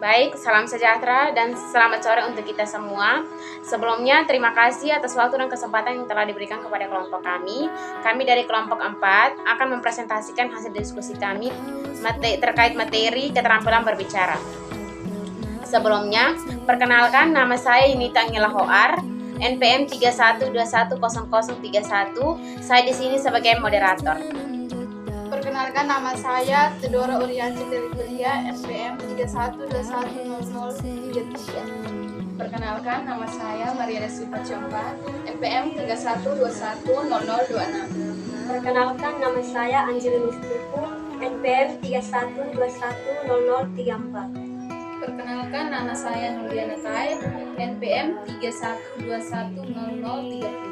Baik, salam sejahtera dan selamat sore untuk kita semua. Sebelumnya, terima kasih atas waktu dan kesempatan yang telah diberikan kepada kelompok kami. Kami dari kelompok 4 akan mempresentasikan hasil diskusi kami terkait materi keterampilan berbicara. Sebelumnya, perkenalkan nama saya Yunita Angela Hoar, NPM 31210031. Saya di sini sebagai moderator. Perkenalkan, nama saya Theodora Orianti Telikulia, NPM 31210033. Perkenalkan, nama saya Maria Desi Pacompa, NPM 31210026. Perkenalkan, nama saya Angelina Mustuku, NPM 31210034. Perkenalkan, nama saya Nuliana Tai, NPM 31210030.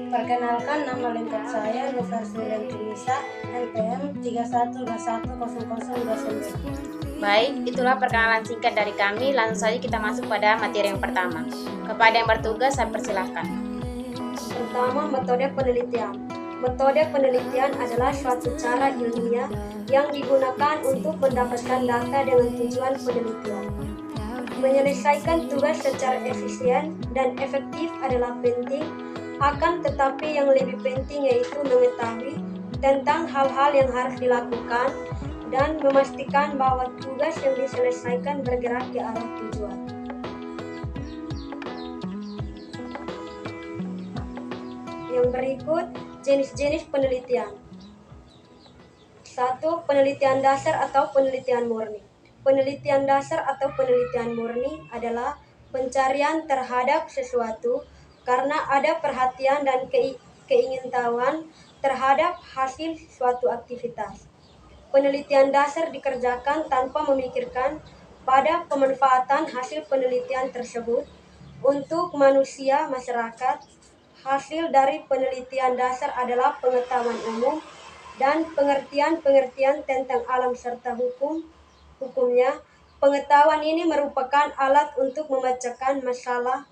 Perkenalkan, nama lengkap saya Nuversilian Tunisa, NPM 31210029. Baik, itulah perkenalan singkat dari kami. Langsung saja kita masuk pada materi yang pertama. Kepada yang bertugas, saya persilahkan. Pertama, metode penelitian. Metode penelitian adalah suatu cara ilmiah yang digunakan untuk mendapatkan data dengan tujuan penelitian. Menyelesaikan tugas secara efisien dan efektif adalah penting, akan tetapi yang lebih penting yaitu mengetahui tentang hal-hal yang harus dilakukan dan memastikan bahwa tugas yang diselesaikan bergerak ke arah tujuan. Yang berikut, jenis-jenis penelitian. 1. Penelitian dasar atau penelitian murni. Penelitian dasar atau penelitian murni adalah pencarian terhadap sesuatu karena ada perhatian dan keingintahuan terhadap hasil suatu aktivitas. Penelitian dasar dikerjakan tanpa memikirkan pada pemanfaatan hasil penelitian tersebut untuk manusia masyarakat. Hasil dari penelitian dasar adalah pengetahuan umum dan pengertian-pengertian tentang alam serta hukumnya. Pengetahuan ini merupakan alat untuk memecahkan masalah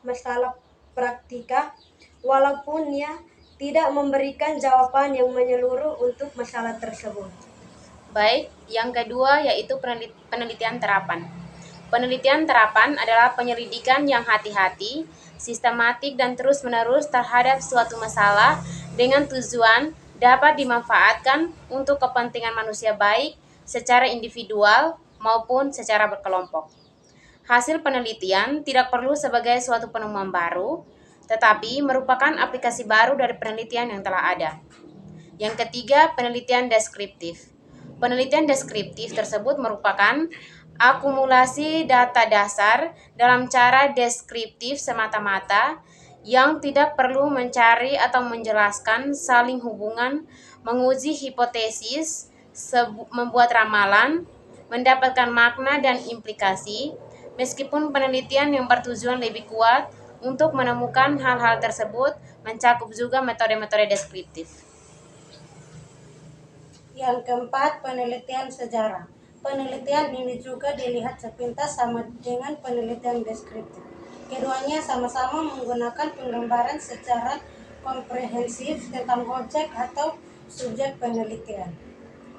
praktika, walaupun ia tidak memberikan jawaban yang menyeluruh untuk masalah tersebut. Baik, yang kedua yaitu penelitian terapan. Penelitian terapan adalah penyelidikan yang hati-hati, sistematik dan terus-menerus terhadap suatu masalah dengan tujuan dapat dimanfaatkan untuk kepentingan manusia baik secara individual maupun secara berkelompok. Hasil penelitian tidak perlu sebagai suatu penemuan baru, tetapi merupakan aplikasi baru dari penelitian yang telah ada. Yang ketiga, penelitian deskriptif. Penelitian deskriptif tersebut merupakan akumulasi data dasar dalam cara deskriptif semata-mata yang tidak perlu mencari atau menjelaskan saling hubungan, menguji hipotesis, membuat ramalan, mendapatkan makna dan implikasi, meskipun penelitian yang bertujuan lebih kuat untuk menemukan hal-hal tersebut mencakup juga metode-metode deskriptif. Yang keempat, penelitian sejarah. Penelitian ini juga dilihat sepintas sama dengan penelitian deskriptif. Keduanya sama-sama menggunakan penggambaran secara komprehensif tentang objek atau subjek penelitian.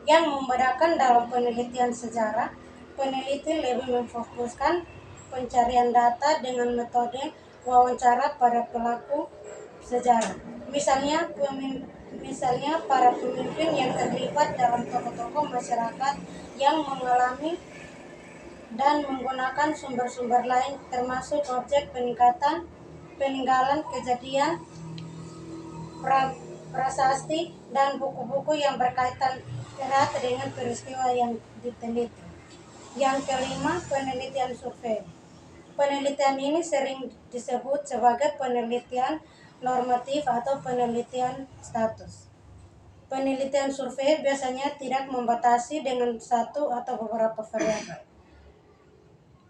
Yang membedakan dalam penelitian sejarah, peneliti lebih memfokuskan pencarian data dengan metode wawancara pada pelaku sejarah. Misalnya para pemimpin yang terlibat dalam tokoh-tokoh masyarakat yang mengalami dan menggunakan sumber-sumber lain termasuk objek peninggalan kejadian, prasasti, dan buku-buku yang berkaitan erat dengan peristiwa yang diteliti. Yang kelima, penelitian survei. Penelitian ini sering disebut sebagai penelitian normatif atau penelitian status. Penelitian survei biasanya tidak membatasi dengan satu atau beberapa variabel.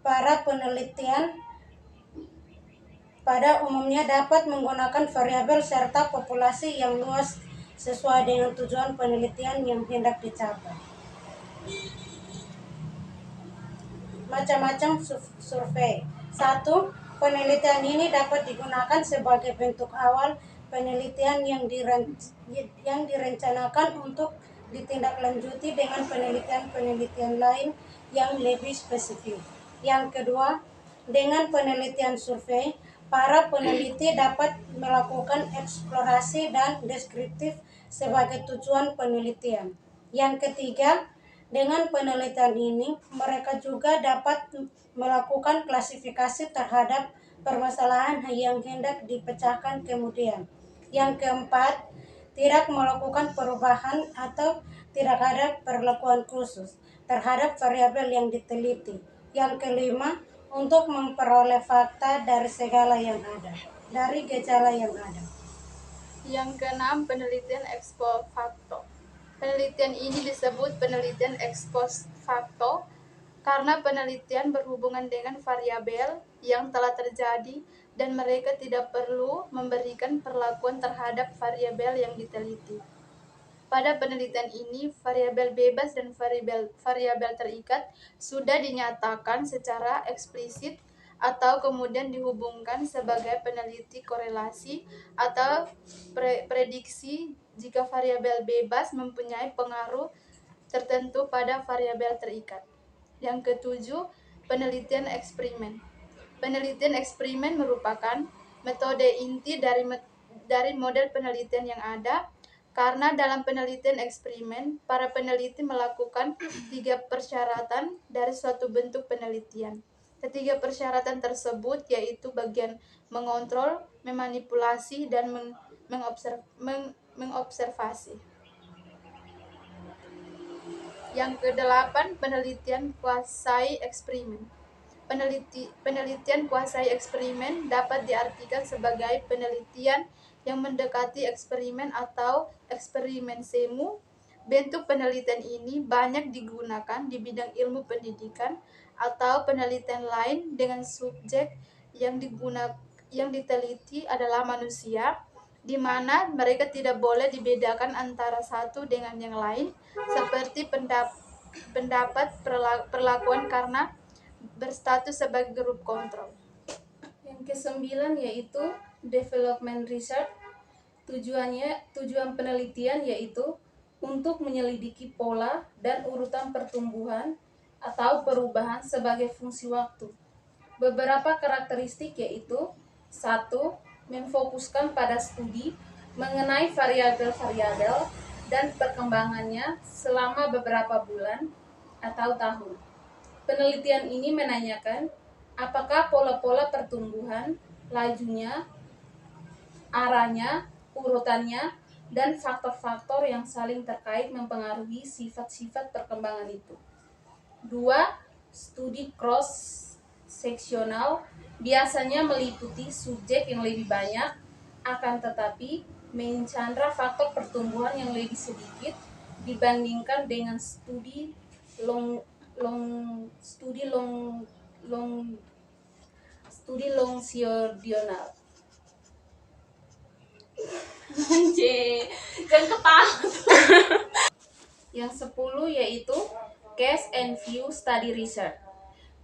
Para penelitian pada umumnya dapat menggunakan variabel serta populasi yang luas sesuai dengan tujuan penelitian yang hendak dicapai. Macam-macam survei. 1. Penelitian ini dapat digunakan sebagai bentuk awal penelitian yang direncanakan untuk ditindaklanjuti dengan penelitian-penelitian lain yang lebih spesifik. Yang kedua, dengan penelitian survei, para peneliti dapat melakukan eksplorasi dan deskriptif sebagai tujuan penelitian. Yang ketiga, dengan penelitian ini, mereka juga dapat melakukan klasifikasi terhadap permasalahan yang hendak dipecahkan kemudian. Yang keempat, tidak melakukan perubahan atau tidak ada perlakuan khusus terhadap variabel yang diteliti. Yang kelima, untuk memperoleh fakta dari segala yang ada, dari gejala yang ada. Yang keenam, penelitian ex post facto. Penelitian ini disebut penelitian ex post facto karena penelitian berhubungan dengan variabel yang telah terjadi dan mereka tidak perlu memberikan perlakuan terhadap variabel yang diteliti. Pada penelitian ini, variabel bebas dan variabel terikat sudah dinyatakan secara eksplisit atau kemudian dihubungkan sebagai peneliti korelasi atau prediksi jika variabel bebas mempunyai pengaruh tertentu pada variabel terikat. Yang ketujuh, penelitian eksperimen. Penelitian eksperimen merupakan metode inti dari model penelitian yang ada, karena dalam penelitian eksperimen, para peneliti melakukan 3 persyaratan dari suatu bentuk penelitian. Ketiga persyaratan tersebut yaitu bagian mengontrol, memanipulasi, dan mengobservasi. Yang kedelapan, penelitian kuasai eksperimen. Penelitian kuasai eksperimen dapat diartikan sebagai penelitian yang mendekati eksperimen atau eksperimen semu. Bentuk penelitian ini banyak digunakan di bidang ilmu pendidikan atau penelitian lain dengan subjek yang diteliti adalah manusia, di mana mereka tidak boleh dibedakan antara satu dengan yang lain, seperti perlakuan karena berstatus sebagai grup kontrol. Yang kesembilan yaitu development research. Tujuan penelitian yaitu untuk menyelidiki pola dan urutan pertumbuhan atau perubahan sebagai fungsi waktu. Beberapa karakteristik yaitu: 1. Memfokuskan pada studi mengenai variabel-variabel dan perkembangannya selama beberapa bulan atau tahun. Penelitian ini menanyakan apakah pola-pola pertumbuhan, lajunya, arahnya, urutannya, dan faktor-faktor yang saling terkait mempengaruhi sifat-sifat perkembangan itu. 2. Studi cross-seksional biasanya meliputi subjek yang lebih banyak, akan tetapi mencandra faktor pertumbuhan yang lebih sedikit dibandingkan dengan studi longitudinal. Yang 10 yaitu case and view study research.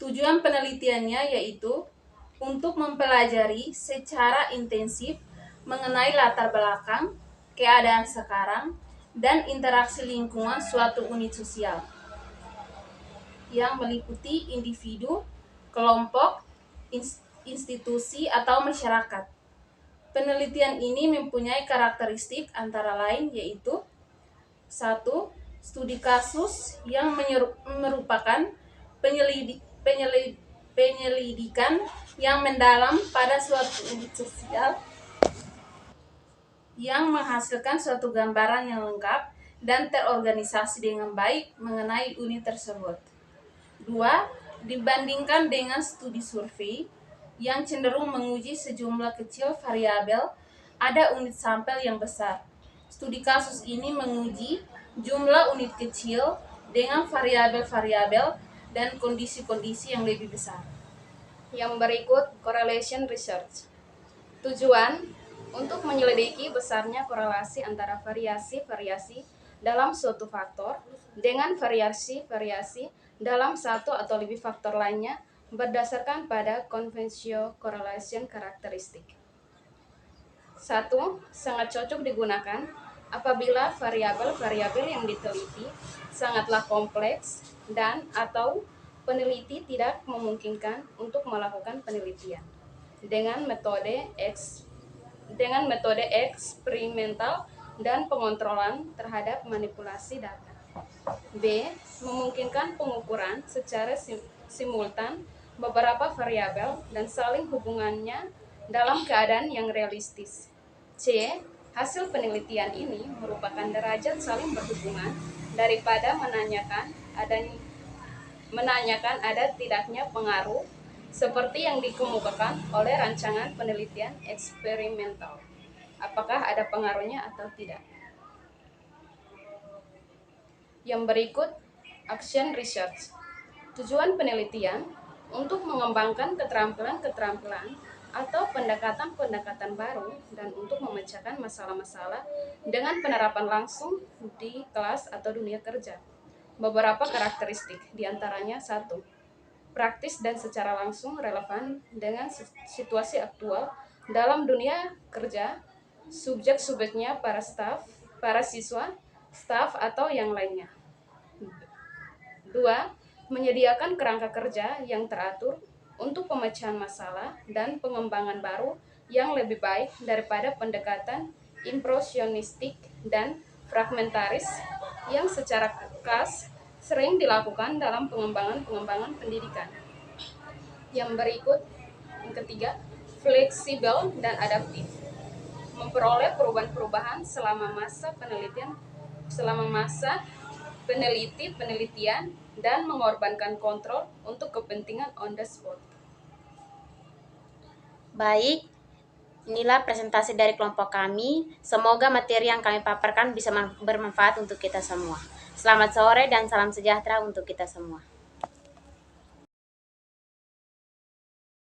Tujuan penelitiannya yaitu untuk mempelajari secara intensif mengenai latar belakang, keadaan sekarang, dan interaksi lingkungan suatu unit sosial yang meliputi individu, kelompok, institusi, atau masyarakat. Penelitian ini mempunyai karakteristik antara lain yaitu: 1. Studi kasus yang merupakan penyelidikan yang mendalam pada suatu unit sosial yang menghasilkan suatu gambaran yang lengkap dan terorganisasi dengan baik mengenai unit tersebut. 2. Dibandingkan dengan studi survei yang cenderung menguji sejumlah kecil variabel, ada unit sampel yang besar. Studi kasus ini menguji jumlah unit kecil dengan variabel-variabel dan kondisi-kondisi yang lebih besar. Yang berikut, correlation research. Tujuan untuk menyelidiki besarnya korelasi antara variasi-variasi dalam suatu faktor dengan variasi-variasi dalam satu atau lebih faktor lainnya berdasarkan pada konvensio correlation karakteristik. 1. Sangat cocok digunakan apabila variabel-variabel yang diteliti sangatlah kompleks dan atau peneliti tidak memungkinkan untuk melakukan penelitian dengan metode eksperimental dan pengontrolan terhadap manipulasi data. B. Memungkinkan pengukuran secara simultan beberapa variabel dan saling hubungannya dalam keadaan yang realistis. C. Hasil penelitian ini merupakan derajat saling berhubungan daripada menanyakan ada tidaknya pengaruh seperti yang dikemukakan oleh rancangan penelitian eksperimental. Apakah ada pengaruhnya atau tidak? Yang berikut, action research. Tujuan penelitian untuk mengembangkan keterampilan-keterampilan atau pendekatan-pendekatan baru dan untuk memecahkan masalah-masalah dengan penerapan langsung di kelas atau dunia kerja. Beberapa karakteristik, diantaranya 1. Praktis dan secara langsung relevan dengan situasi aktual dalam dunia kerja, subjek-subjeknya para siswa, staf atau yang lainnya. 2. Menyediakan kerangka kerja yang teratur untuk pemecahan masalah dan pengembangan baru yang lebih baik daripada pendekatan impresionistik dan fragmentaris yang secara khas sering dilakukan dalam pengembangan pendidikan. Yang berikut, yang ketiga, fleksibel dan adaptif. Memperoleh perubahan-perubahan selama masa penelitian dan mengorbankan kontrol untuk kepentingan on the spot. Baik, inilah presentasi dari kelompok kami. Semoga materi yang kami paparkan bisa bermanfaat untuk kita semua. Selamat sore dan salam sejahtera untuk kita semua.